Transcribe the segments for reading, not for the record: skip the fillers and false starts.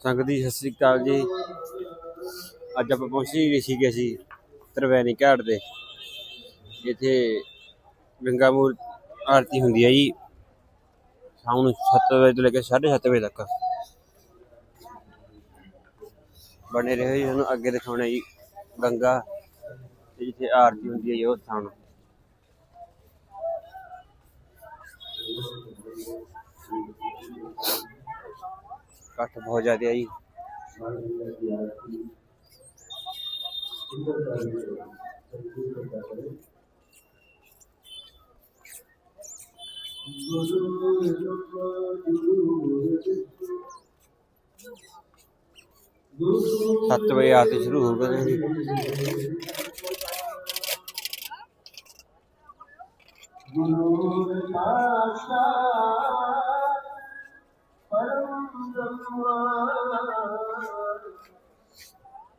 संगत जी सत श्री अकाल जी। अज आप पहुंचे ऋषिकेश जी त्रिवेणी घाट दे इत्थे गंगा मूर आरती होंदी है जी शाम 7 बजे तो लेकर 7:30 बजे तक। बने रहो जी, तुहानूं अगे दिखाउणा जी गंगा जिथे आरती होंदी है जी, वो स्थान। कट्ठ बहुत ज्यादा है जी। सत्त बजे आरती शुरू हो गई।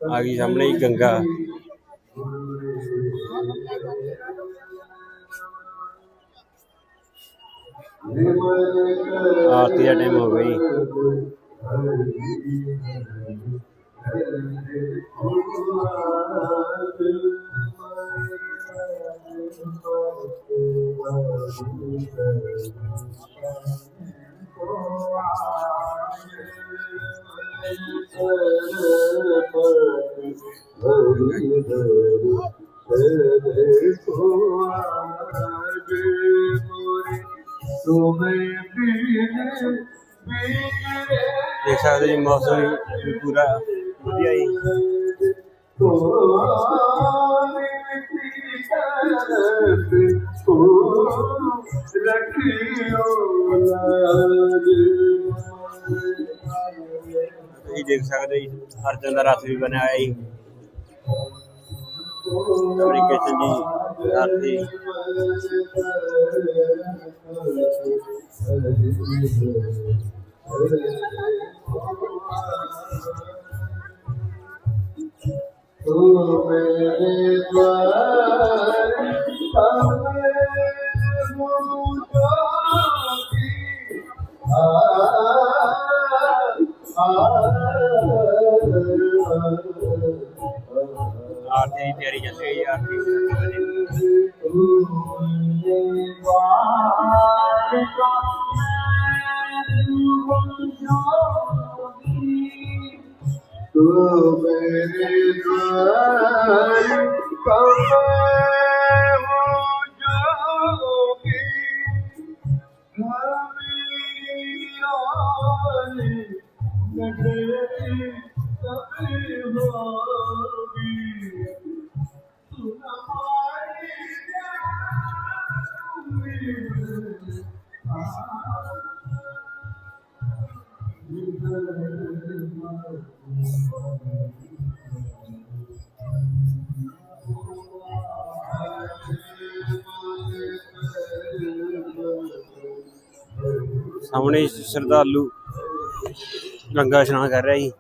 आ गई सामने ही गंगा। आरती का टाइम हो गई। देख सकते जी मौसम भी पूरा वधिया ही। देख सकते जी अर्जन का रथ भी बनया है जी। कृष्ण जी आरती आरती की तैयारी चल रही है। आरती सामने श्रद्धालु गंगा स्नान कर रहा जी।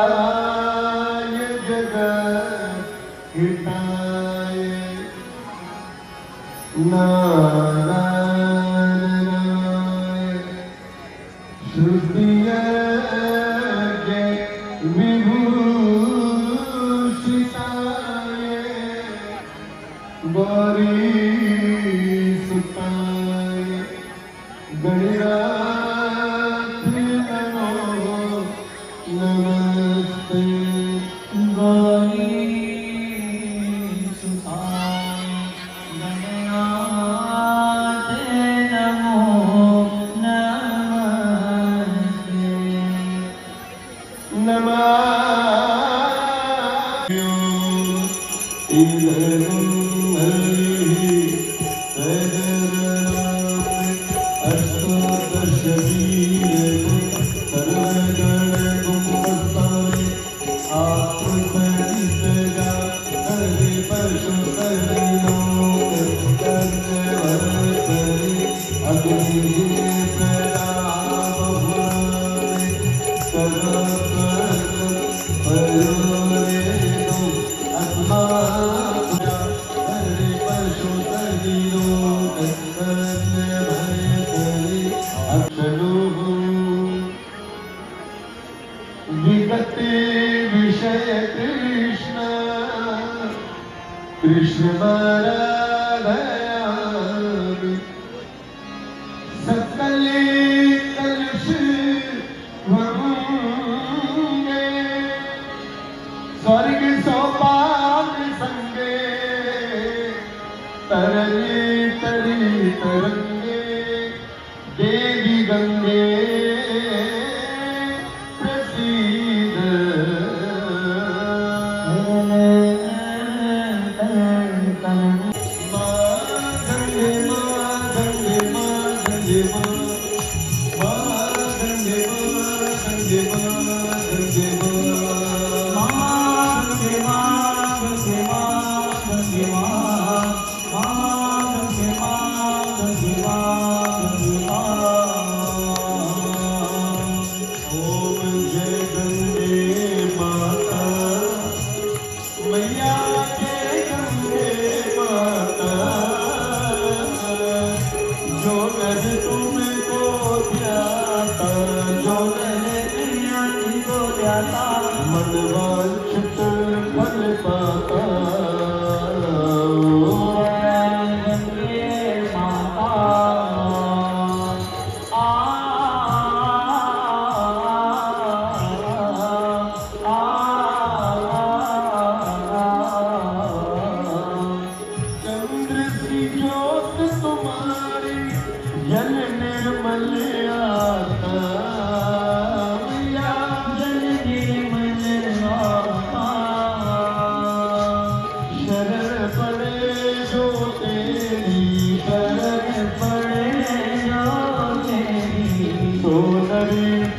सकलाय जगत हिताय नारायणाय श्रुतिय विभूषिताय गौरी सुताय गणरात्रि नमो नमस्ते गौरी सुताय गणनाथ नमो नमस्ते नमः विगते विषय कृष्ण कृष्ण महाराज सकले कलश भंगे स्वर्ग सौपाग संगे तरले तरी तरंगे देवी गंगे मनवांछित फल पाता गंगे माता चंद्र सी ज्योत तुम्हारी जल निर्मल आता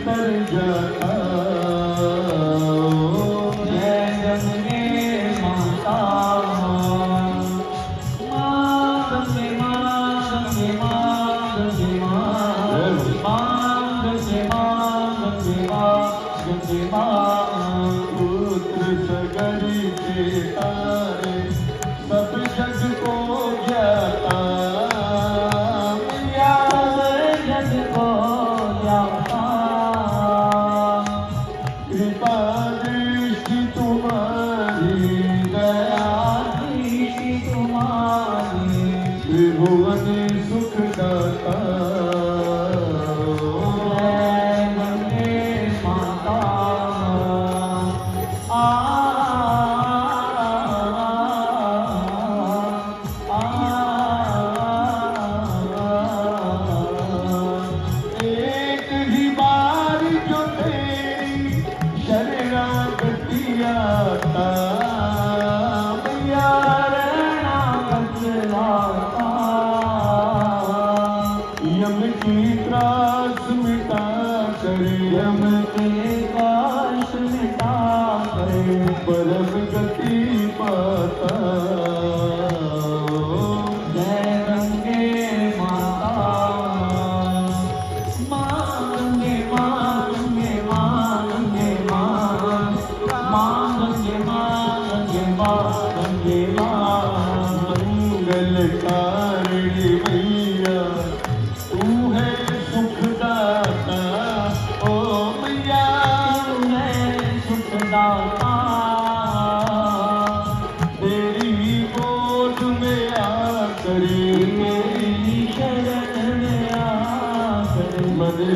तर जाता जय गंगे माता गंगे गंगे गंगे गंगे गंगे पुत्र सगरी के तारे सब जग को ज्ञाता जग को ज्ञाता कृपा दृष्टि तुम्हारी दया दृष्टि तुम्हारी त्रिभुवन सुख दाता गंगे माता एक ही बार जो तेरी शरणागति आता शरणागत लाता यम की त्रास मिटा कर यम की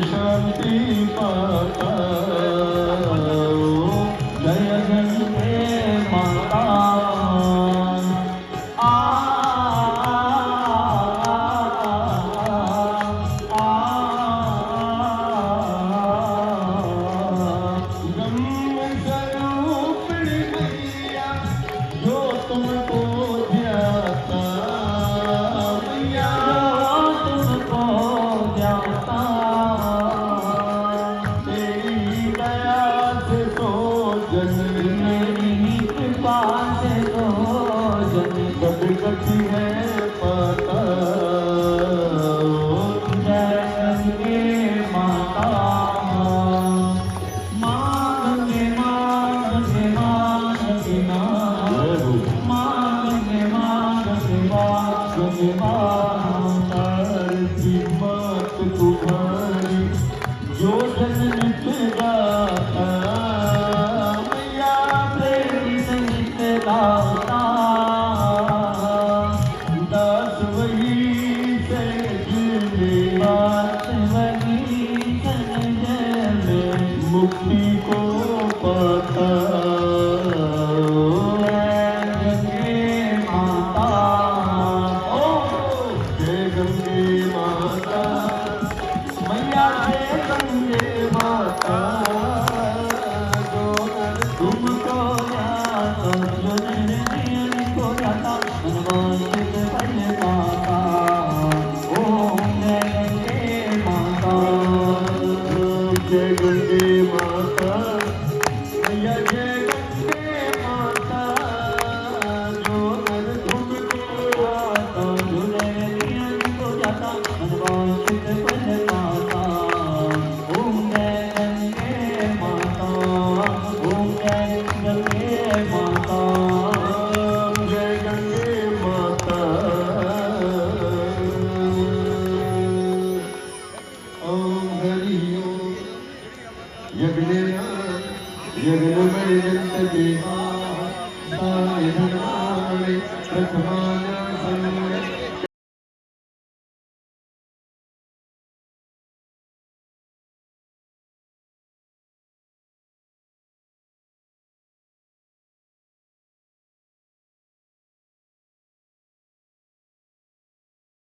शांति पाता जय गंगे माता आ ब्रह्म स्वरूपिणी मैया जो तुमको ध्याता मैया तुमको ध्याता तेरी दया से तो जन मेरी कृपा से तो जन सदगति है पाता जय गंगे माता मांगे मांगे मांगे मांगे मांगे मांगे मांगे की बात तुम्हारी जो जन गाता मैया प्रेम सहित गाता दास वही से जीवे बात वही में मुक्ति को पाता गंगे माता ओ जय गंगे माता मैया जय गंगे माता जो नर तुमको जाता जो नर को जाता मनवांछित फल पाता ओम जय गंगे माता जय गंगे माता मैया जय गंगे माता जो नर तुमको जाता जो नर को जाता मनवांछित फल पाता ओम जय गंगे माता ओम जय गंगे माता जय गंगे माता ओम हरि ओम यज्ञमय जगत देवा साय धर्माणि प्रथमा